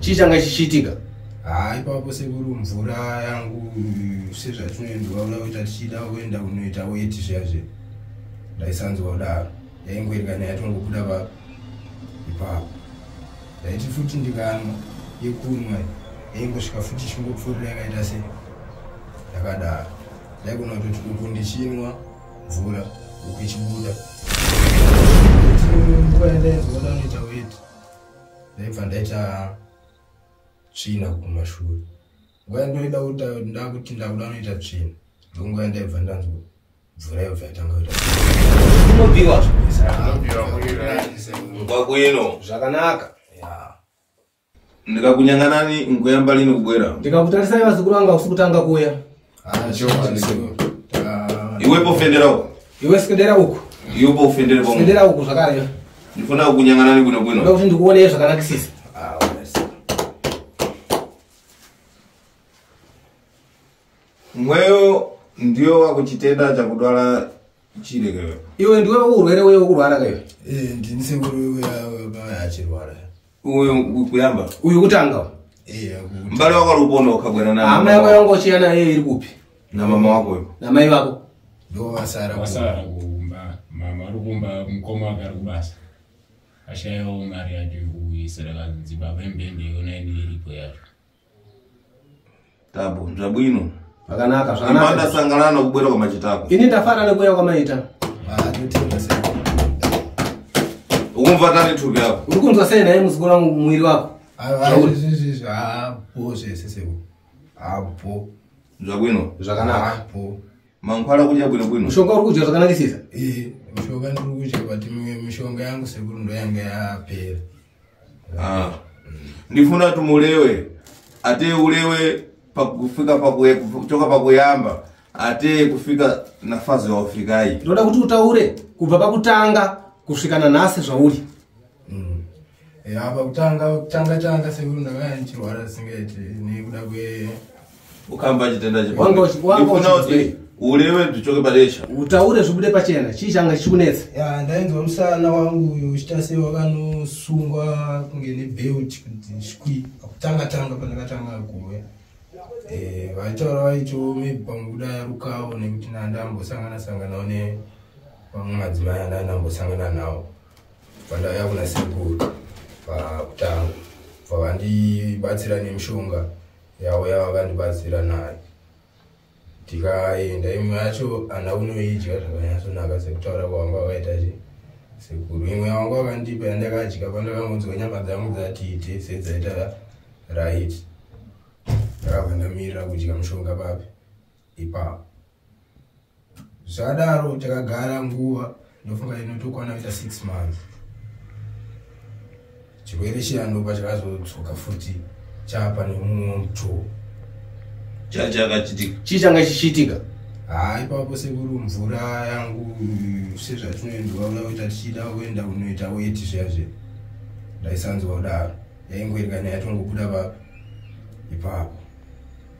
Chichanga chichitika. Ipapo sekuru mvura yangu sezvatunoendwa uda kuita tichida kuenda kunoita weti zvazve ndaisanzwa kudaro yaingwerikana yatongobuda pa ipapo ndaiti futi ndikanwa yekunwa yaingosvika futi chingopfuurira yakaita sei yakadaro ndaigona kutoti uku ndichinwa mvura uku ichibuda nguva yandainzwa kuda kunoita weti ndaibva ndaita tsvina kumashure nguva yandoida kuti ndakuda kunoita tsvina ndonguva yandaibva ndanzwa mvura yobva yatanga kuita Unopiwa kwakwino zvakanaka. ndikakunyanganani ngoyamba lini kubwera Ndikakutarisai vazukuru vanga usukutanga kuya. iwepo ufendera uko Iwe sikendera uko. iwepo ufendere pomwe Sikendera uko zvakare. ndifuna kukunyanganani kuno kwino Ndokuti ndikuone zvakanakisisa. mweyo ndiyo wakuchitenda chakudwala chirekewe Iwe ndiwe urwere wewe kurwara kaiwe. ndini sekuru achirwara uyu kuyamba Uyu kutanga. mbale wako alupona ukabwera na Hama yako yangu chiyana yeye iri kupi? na mama wako yo Na mai wako. ndo wasara kumba mama rukumba mkoma akarubasa ashayo mari yacho kuisera dzibaba mbende yona iripo yacho tabo nzabwino Zvakanaka imanda sangalana kubwera kwa machitako Ini ndafara nekuya kwa maita. ndotenga sekuru ukumva tani thupi yako Uri kunzwa sei naye muzukuru wangu mwiri wako? apo zvese sekuru apo nzabwino Zvakanaka. apo mankhwala kudya bwino bwino Mushonga uri kudya zvakanakisisa? mishonga ndiri kudya but mishonga yangu sekuru ndo yanga yapera ndifuna tumulewe ate ulewe pakufika kuchoka pakuyamba ate kufika nafasi ya Afrikai Ndoda kuti utaure kubva pakutanga kusvikana nhasi zvauri. apa kutanga sekuru ndakaya ndichirwara singaiti nekuda kwe ukamba chitenda Wanga ndifuna kuti ulewe tuchoke padesha utaure zvibude pachena chii changa chichikunetsa. ndainzwa musana wangu uyu uchita sei wakanosungwa kunge nebelt kuti shwi akutanga pandakatanga kuuya vaitaura vaito maybe panguda rukawo nekuti ndambosangana ne vamwe madzimai andandambosangana nawo pandauya kuna sekuru pakutanga pavandibatsira nemishonga yavo yavakandibatsira nayo tikaenda imwe yacho hana unoidya zvakanyatsonaka sekutaura kwavanga vakaita sekuru imwe yavanga vakandipa yandakadya pandakangonzwa nyama dzangu dzatiite sedzaita right ndakabva ndamirira kudya mushonga papi ipapo zvadaro takagara nguva ndofunga inotokwana kuita 6 months chirwere chiyanopa chakazodzoka futi chapa nemumwe mutoo Chii changa chichitika? ipapo sekuru mvura yangu sezvatunoendwa uda kuita tichida kuenda kunoita weti zvazve ndaisanzwa kudaro yaingwerikana yatongobuda papi ipapo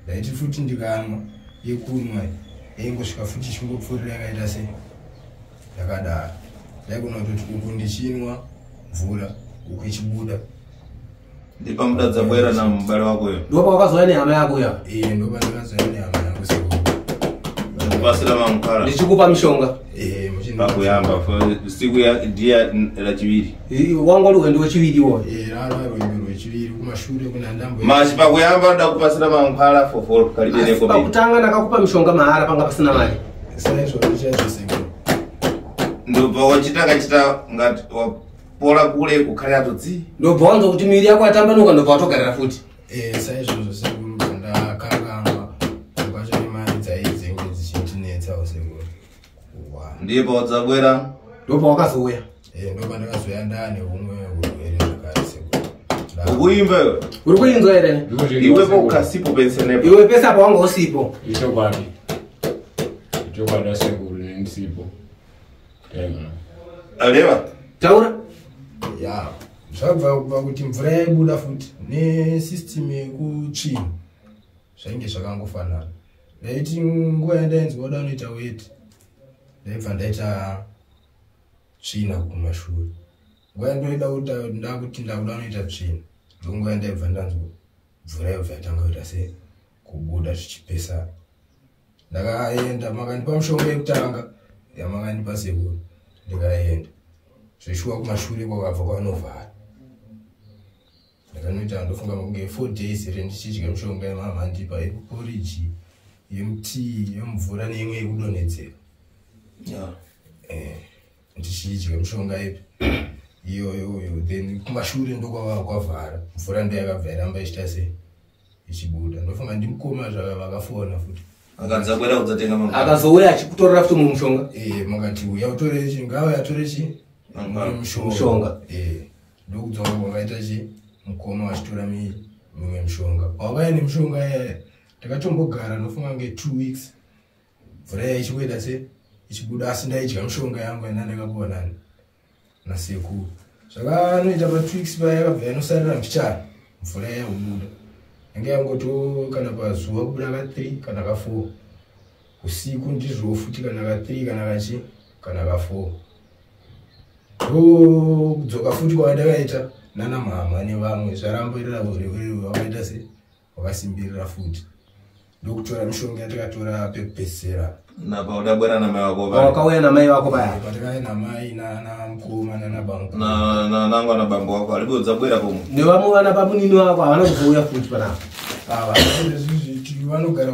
ndaiti futi ndikanwa yekunwa yaingosvika futi chingopfuurira yakaita sei yakadaro ndaigona kutoti uku ndichinwa mvura uku ichibuda ndipamuda dzabwera na mbale wako yo Ndopa wakazouya nehama yako ya? ndopa ndakazouya nehama yangu sekuru ndikupasira mankhwala Ndichikupa mishonga. pakuyamba siku ya dia la chiviri Wangu uri wechiviri wo. rarwarwendo rwechiviri kumashure kuna ndambo machi pakuyamba ndakupasira mankhwala for kalibeneko pakutanga ndakakupa mishonga mahara panga pasina mari. saizvo ndichaizvo sekuru ndobva wachitanga chita ngati wapola kule kukhale atodzi Ndobva wanzwa kuti miri yako yatambanuka ndobva watogarira futi. saizvozvo sekuru ndakakangwa kwacho nemari dzaidzenge dzichitinetsawo sekuru ndiye pawadzabwera Ndopa wakazouya. ndopa ndakazoya ndane humwe urwere zvakare sekuru ukuimba iwe Uri kuinzwa here? iwepo ukasipo pensenepo Iwe pesa pawanga usipo. ichokwadi sekuru nendisipo Aleva. Taura. Ya. Zvabva kuti mvura yaibuda futi nesystem yekutsvina zvainge zvakangofanana. Ndaiti nguva yandainzi wada unoita weti ndaibva ndaita tsvina kumashure. Nguva yandoida kuti ndakuda unoita tsvina ndonguva yandaibva ndanzwa mvura yobva yatanga kuita kubuda zvichipesana. Ndakaenda makandipa mushonga yekutanga yamakandipa sekuru ndikaenda zvishuwa kumashure kwakabva kwanovhara. Ndakanoita ndofunga kunge 4 days ndichidya mushonga yamama andipa yeporiji yemutii yemvura neimwe yekudonhedzera. Ndichidya mushonga iyoyo then kumashure ndokwava kwavhara mvura ndayakabva yaramba ichibuda. Ndofunga ndimukoma zvakafona futi Akanza kwenda kudzatenga mangwana. Akazouya achikutorera futi mumushonga. Makati uya utore ngawe yatore mushonga. Ndokudzoka kwakaita mukoma wachitora mimwe mushonga. Wakaenda mushonga takatombogara ndofunga nge 2 weeks. Mvura yaichikweda ichibuda asi ndaidya mushonga yangu yandakapuwa nasekuru. Zvakanoita pa 2 weeks paya yakabva yanosarira mbichana mvura yabuda. Yange yangoto kana pazuva kubuda ka 3 kana ka 4. Usiku ndizvo futi kana ka 3 kana ka 4. Kudzoka futi kwandakaita nana mama nevamwe zvaramboirira vakaita wakasimbirira futi. Ndokutora mushonga yatakatora pekupedzisira. Napauda bwana na mai wako pale. Wakauya na mai wako pale. Patakauya na mai na mukoma na bambo. Nangwa na bambo wako alibodza bwera pomwe. Nevamwe vana pamunini wako havana kuzouya futi panapa. Vanogara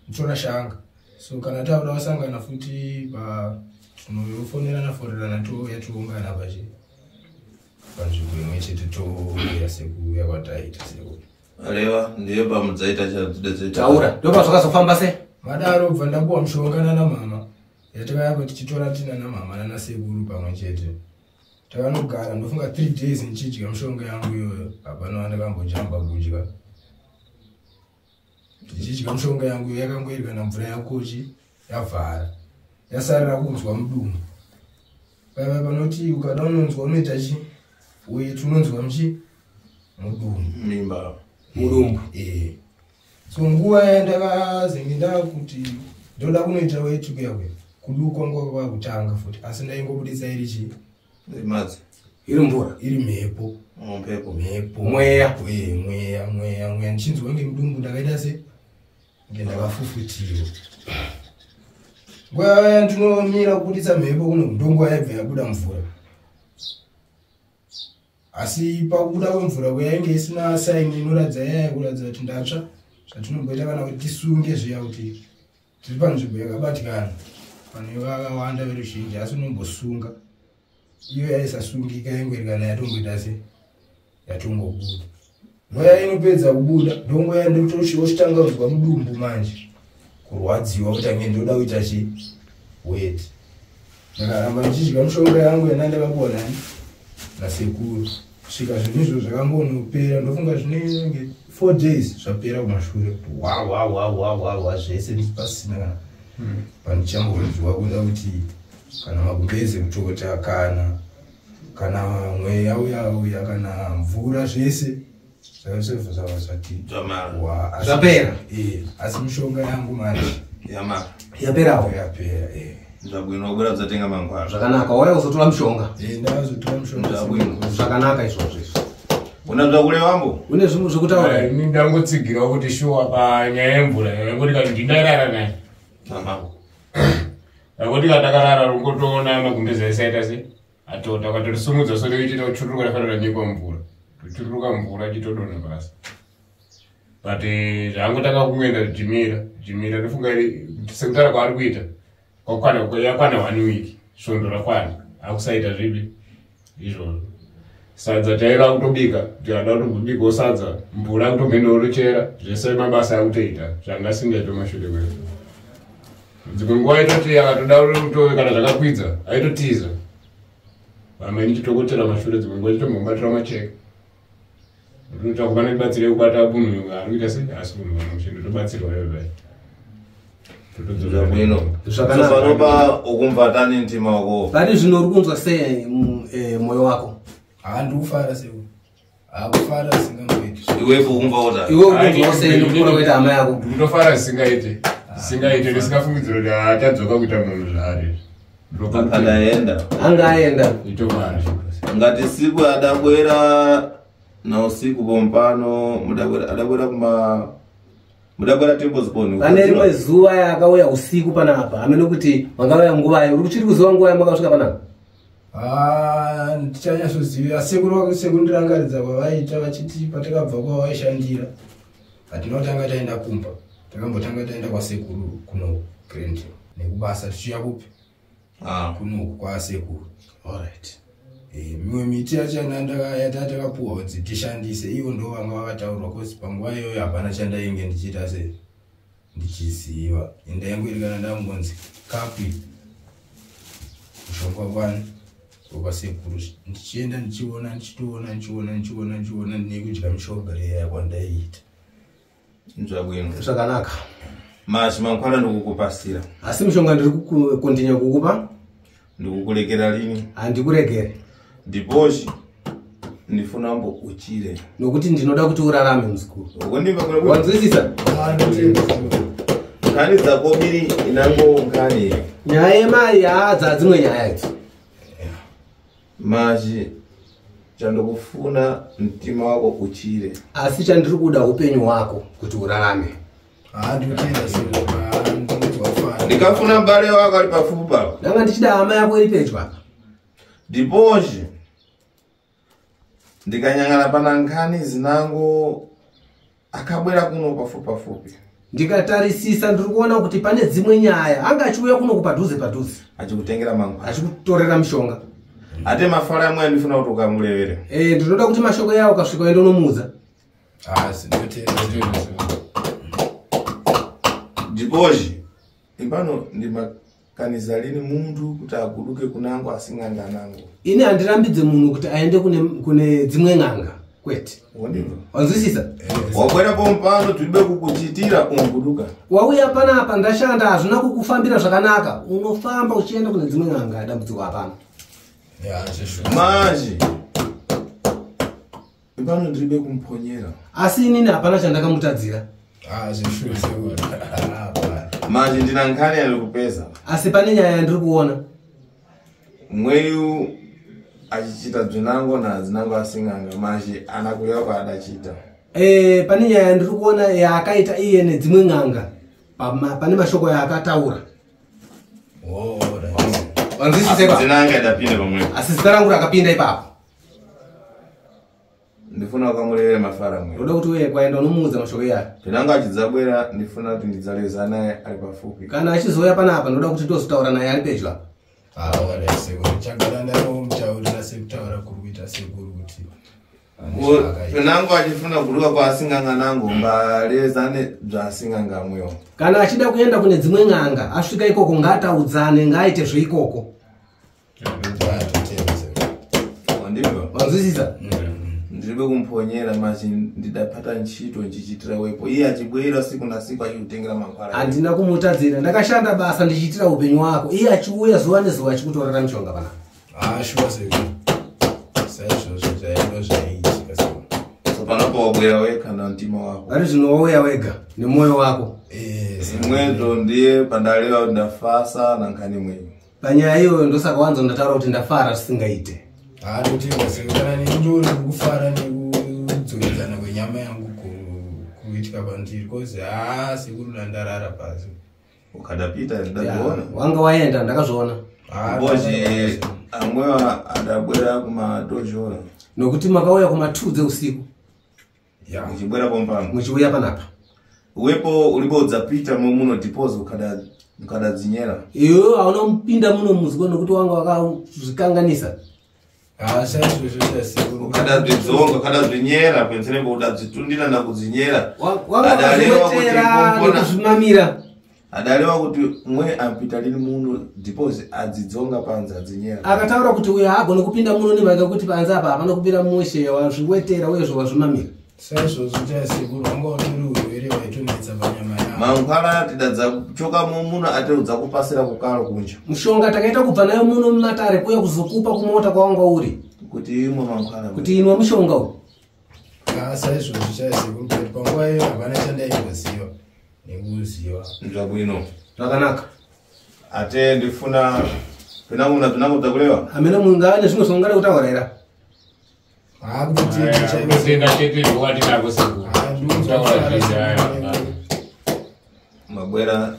kuchona shanga. So kana tauda wasangana futi tunofonerana forerana toungana pachi. Panzvimbo imwe chete touya sekuya kwataita sekuya. Aleva ndiye pamudzaita chadzetsa. Taura ndopa zvakazofamba sei? Madaro bva ndapuwa mushonga nana mama. Yatakayapa tichitora tina na mama nana sekuru pamwe chete. Takanogara ndofunga 3 days nichidya mushonga yangu iyoyo. Hapana wandakambojamba kudya. Ndichidya mushonga yangu yakangoirwa na mvura yakochi yavhara. Yasarira kunzwa mudumbu. Panoti ukada unonzwa unoita chi? Uye tunonzwa mudumbu. Mimba. Mudumbu. So nguva yandakazenge ndakuti ndoda kunoita weti kuyakwe kuduka nguva kwakutanga futi asi ndaingobudisa iri Madzi. Iri mvura. Iri mhepo. Mhepo. Mweya. Mweya ndichinzwa ngemudumbu ndakaita ndakafufutiwa. Nguva yandinomira kubudisa mhepo kuno ndonguva yaibva yabuda mvura. Asi pakubuda kwemvura yainge isina saini inoratidza kuti ndatsva zvatinomboita kana kuti tisunge zviya kuti tiri panzvimbo yakabatikana pane vakawanda veruzhinji asi unombosunga iyo yaisasungika yaingorikana yatomboita yatombobuda. Nguva inopedza kubuda ndonguva ndochitanga kuzwa mudumbu manje kurwadziwa kuti ange ndoda kuita weti. Ndakaramba ndichidya mushonga yangu yandakapuwa nasekuru. Kusvika zvinizvo zvakangonopera ndofunga zvinenge 4 days zvapera kumashure. Zvese pasina panichambonzwa kuda kuti kana magumbeze kutota kana mweya uya kana mvura zvese zvati zvapera. Asi mushonga yangu manje yaperawo. Yapera. Zvabwino kubera kudzatenga mangwana. Zvakanaka wauya kuzotora mushonga. Ndazotora mushonga. Zvakanaka izvozvo. Una zvakule wambo? Une zvinhu zvokutaura. Ini ndangotsigira kuti shuwa panyaya yemvura yekuti kana ndindarara naye. Yakuti katakarara rungotoona magumbezi aisaita se atota kwatorisumudza soro ichita kuchururuka rafanira nyiko mvura. Kuchururuka mvura ichitodona basi. But zvangotanga kungoenda Jimira ndofunga sekutara kwaari kuita. Yakwana 1 week. Svondo rakwana. Akusaita zvipi izvozvo. Sadza taira kutobika, tikada kutobika sadza, mvura kutombendochera, zvese mabasa akutoita, zvangasingaita mashure kwedu. Dzimwe nguva itoti akatoda kutove kana zvakakwidza, aitotiza. Vamweni chitokotera mashure dzimwe nguva chitombobatira macheka. Unoita kuva nebatsire kubata munhu ari kuita sei asi munhu anoshanda tobatsirwa yoyo. Bwino. Panopa ukumvatani mtima wako. Pari zvinorikunzwa sei moyo wako? Ndikufara sei. Akufara singamboiti. Iwepo ukumvaota. Iwe ukunzwa sei nekukura kuita hama yako? Ndinofara singaite. Singaite ndisingafungidzira kuti achadzoka kuita munhu zvaari. Akaenda. Angaenda. Itomari. Ngati siku adabwera na usiku pompano mudabwera tembo ziponi. Pane rimwe zuva yakauya usiku panapa. Amene kuti wangauya nguva uri kuchiri kuziva nguva yamakasvika panapa? Ndichanyatsoziva sekuru sekundirangaridza kwavaita vachiti patakabva kwavaishandira patinotanga taenda kumba takambotanga taenda kwasekuru kuno Grand nekubasa tichiya kupi kuno kwasekuru. Alright. Mimwe miti yatakapuwa kuti tishandise ivo ndo vanga vakataurwa kuti panguva iyoyo hapana chandainge ndichiita sei ndichiziva ndaingorikana ndamungonzi kapi mushonga kwani kwasekuru ndichienda ndichiona ndichiona nekudya mishonga leya yakwandaiita. Nzvabwino. Zvakanaka. Mashi mankhwana ndikukupasira. Asi mishonga ndiri kukontinya kukupa? Ndikukurekera lini? Handikurekere. Ndiposhi ndifuna mbo uchire. Nokuti ndinoda kuti urarame muzukuru. Ukondimva kuna wanzwisisa? Nkhani dzako mbiri inango nkhani. Nyaya yemari haadza dzimwe nyaya idzi. Mashi chandokufuna mtima wako uchire. Asi chandiri kuda upenyu hwako kuti urarame. Ndikafuna mbale wako ali pafupi pako. Ndanga ndichida hama yako iri pedyo apa. Ndiposhi ndikanyang'ana pana nkhani zinango akabwera kuno pafupi. Ndikatarisisa ndiri kuona kuti pane dzimwe nyaya anga achiuya kuno kupadhuze achikutengera mankhwala achikutorera mishonga. Ate mafala amwe ndifuna kuti ukamulevere. Ndinoda kuti mashoko yawo kasvika uende unomuudza. Ndiposhi impano ndimakaniza lini muntu kuti aguduke kunango asing'anga nango. Ini handirambidze munhu kuti aende kune dzimwe ng'anga kwete. Wanzwisisa? Wabwera pompano tiribe kukuchitira unguduka. Wauya panapa ndashanda hazvina kukufambira zvakanaka. Unofamba uchienda kune dzimwe ng'anga adambudziko hapana. Maji impano ndiribe kumponyera. Asi inini hapana chandakamutadzira. Maji ndina nkhani yalikupeza. Asi pane nyaya yandiri kuona. Mweyu achichita dzinango na dzinango asing'anga. Maji anakuya kwa adachita. Pane nyaya yandiri kuona yaakaita iye nedzimwe ng'anga. Pane mashoko yaakataura. Wanzwisisa? Dzinanga idapinda pamwe. Asi zita rangu rakapinda ipapo. Ndifuna ukamulevere mafara mwe. Ndoda kuti uye kwaenda unomuudza mashoko yake. Tinanga achidzabwera ndifuna kuti ndidzaleza naye ali pafupi. Kana achizoya panapa ndoda kuti tozitaura naye ali pedyo apa. Tinanga achifuna kuduka kwa asing'anga nango mbalezane bzasing'anga mwewo. Kana achida kuenda kune dzimwe ng'anga asvika ikoko ngaataudzane ngaaite zveikoko. Ndivyo. Wanzwisisa? Ndiribe kumponyera maji ndidapata ntchito ndichichitira wepo. Iye achibwera siku na siku achikutengera mankhwala. Handina kumutadzira ndakashanda basa ndichiitira upenyu wako. Iye achiuya zuva nezuva achikutorera mishonga panapa. Panopo wabwera weka na mtima wako. Vari zvino wauya wega nemoyo wako. Mwezo ndiye pandalewa ndafasa na nkhani mwenyu. Panyaya iyoyo ndosaka wanzo ndataura kuti ndafara tisingaite. Kana ndiri kufara nekudzoredzana kwenyama yangu kuitika pandiri kozi sekuru ndarara pasi. Ukadapita ndakuona. Wanga waenda ndakazviona. Boje amwewa adabwera kumadojora. Nokuti makauya kumatudze usiku. Muchibwera pompano. Muchiuya panapa. Uwepo ulibo udzapita muno dipozo ukadadzinyera. Iyo hauna mpinda muno muziko nokuti wanga wakazvikanganisa. Ukadadzonga ukadadzinyera pensenembo udadzitundira ndakudzinyera. Wangazviwetera nekuzvimamira. Adalewa kuti mwe ampita lini muno dipozi adzidzonga panza dzinyera. Akataura kuti uya agone kupinda muno nemhaka kuti panza apa hapana kupinda mushe wazviwetera uye zvawazvimamira. mankhwala tidadza kuchoka muno atedza kupasira kukalo kunja mshonga takaita kubva nayo muno mmatare kuya kuzokupa kumota kwawanga uri kuti imwe mankhwala kuti inwa mshonga uyu saizvo zvichaise kuti panguva iyo hapana chandaizoziva nekuziva zvabwino zvakanaka ate ndifuna penamuna tunangodza kureva amene munga ane zvimwe zvongada kutaurira kutenda chete zvowatinako sekuru mabwera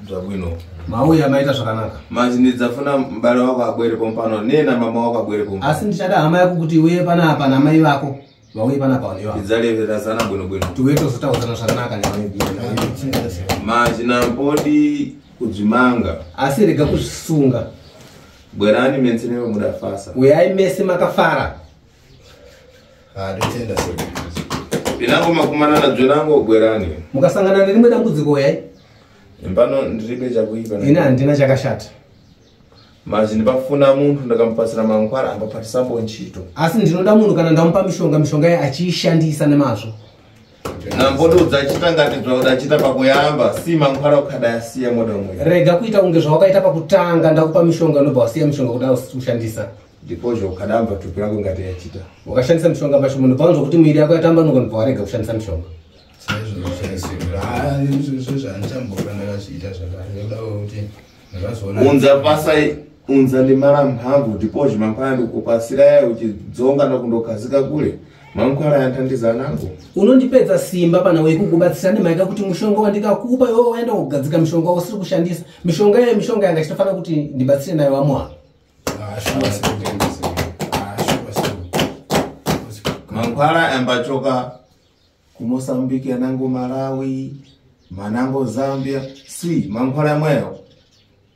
zvabwino mauya maita zvakanaka manje ndidzafuna mbale wako abwerepo pano nena mama wako abwerepo asi ndichada hama yako kuti uye panapa namai vako vauye panapa vaneiva ndidzaleverasana bwinobwino tiuye tozotaudzana zvakanaka manje nampodi kudzimanga asi rega kuzvisunga bwerani mensenewe mudafasa uyai mese makafara totenda pinango makumanana dzonango bwerani mukasangana nerimwe dambudziko uyai pano ndiribe chakuipa ine handina chakashata manje ndipafuna munthu ndakamupasira mankhwala ambapatisambo ntchito asi ndinoda munhu kana ndamupa mishonga yaye achiishandisa nemazvo nampodi udzachita ngati zvaudachita pakuyamba si mankhwala ukhadayasiya moda umwe rega kuita unge zvawakaita pakutanga ndakupa mishonga unobva wasiya mishonga kuda ushandisa ndipozvo ukhadamba thupi rako ngati yachita ukashandisa mishonga pacho munhu paunzwa kuti mwiri yako yatambanuka ndobva warega kushandisa mishonga saizvo zvichaise zvandichamboka ndakazviita zvakada kuti ndakazoona unza pasai unza ndimara mhamvu ndipozvo mankhwala ndikupasira yaye uchidzonga ndakundogadzika kule mankhwala yantandiza nango unondipedza simba pana weikukubatsira nemaika kuti mushonga wandikakupa iwe waenda kugadzika mishonga usiri kushandisa mishonga yanga chitofana kuti ndibatsire nayo wamwa mankhwala ambachoka kumosambiki anango Malawi manango Zambia si mankhwala yamweyo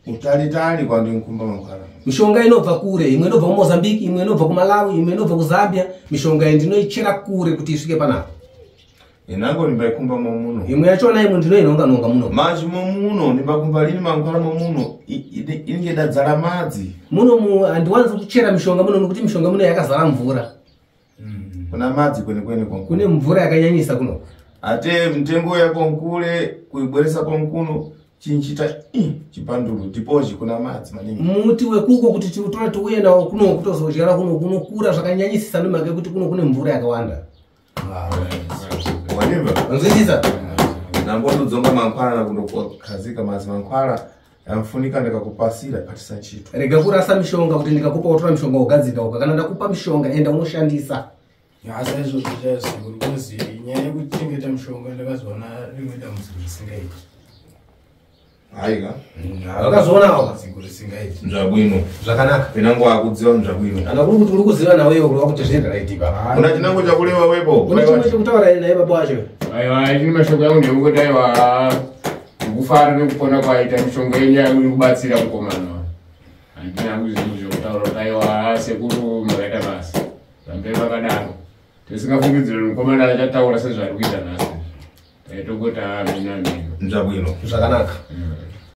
utalitali kwandinkumba mankhwala mishonga inobva kure imwe inobva kuMozambique imwe inobva kuMalawi imwe inobva kuZambia mishonga iyi ndinoichera kure kuti isvike panapa inango ndimbayikumba momuno imwe yachona imwe ndinoinonga muno manje momuno ndimbakumba lini mankhwala momuno inge dadzala madzi muno handiwanzi kuchera mishonga muno nekuti mishonga muno yakazara mvura kuna madzi kwenekwene kune mvura yakanyanyisa kuno ate mtengo yako nkule kuibweresa konkuno chinchita chipandulu tipochi kuna madzi maningi muti wekuko kuti tiutore tiuye nawo kuno kutozodyara kunokura zvakanyanyisisa nomake kuti kuno kune mvura yakawanda wanimva nzwisisa nambotodzonga mankhwala nakundokhazika mazi mankhwala amfunika ndikakupasira patisa ntchito rega kurasa mishonga kuti ndikakupa utora mishonga ugadzika uka kana ndakupa mishonga enda unoshandisa saizvo zvichaise kuti nyaya yekuchengeta mishonga ndakazoona rimwe dambudziko risingaiti haika wakazoonawo risingaiti nzvabwino zvakanaka pinango wakudziwa nzvabwino kana kuri kuti uri kuziva naweyo uri wakuti zvindaraitika kuna chinango chakureva wepo une chimwe chekutaura naye baba wacho aiwa chini mashoko yangu ndekuti aiwa kufara nekupona kwaita mishonga yenyu iri kubatsira mukomana handina zvinhu zvokutaura kuti aiwa sekuru makaita basi zvamberi vakadaro tisingafungidzire mukomana achataura sezvari kuita nhasi taitongoti amina nzvabwino zvakanaka